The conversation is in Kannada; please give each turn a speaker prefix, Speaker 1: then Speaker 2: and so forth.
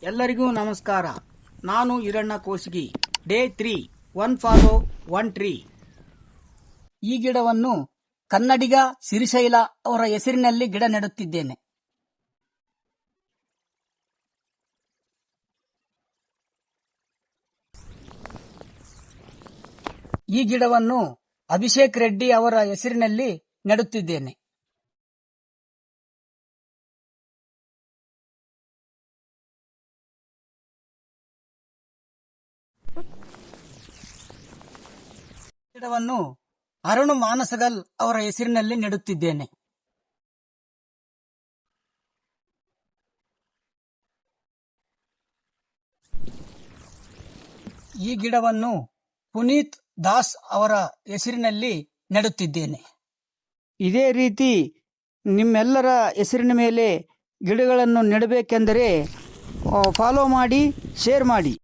Speaker 1: ಎಲ್ಲರಿಗೂ ನಮಸ್ಕಾರ. ನಾನು Eranna Kosgi. Day 3 1 follow 1 tree. ಈ ಗಿಡವನ್ನು ಕನ್ನಡಿಗ ಸಿರಿಶೈಲ ಅವರ ಹೆಸರಿನಲ್ಲಿ ಗಿಡ ನೆಡುತ್ತಿದ್ದೇನೆ. ಈ ಗಿಡವನ್ನು ಅಭಿಷೇಕ್ ರೆಡ್ಡಿ ಅವರ ಹೆಸರಿನಲ್ಲಿ ನೆಡುತ್ತಿದ್ದೇನೆ. ಗಿಡವನ್ನು ಅರುಣ್ ಮಾನಸಗಲ್ ಅವರ ಹೆಸರಿನಲ್ಲಿ ನೆಡುತ್ತಿದ್ದೇನೆ. ಈ ಗಿಡವನ್ನು ಪುನೀತ್ ದಾಸ್ ಅವರ ಹೆಸರಿನಲ್ಲಿ ನೆಡುತ್ತಿದ್ದೇನೆ. ಇದೇ ರೀತಿ ನಿಮ್ಮೆಲ್ಲರ ಹೆಸರಿನ ಮೇಲೆ ಗಿಡಗಳನ್ನು ನೆಡಬೇಕೆಂದರೆ ಫಾಲೋ ಮಾಡಿ, ಶೇರ್ ಮಾಡಿ.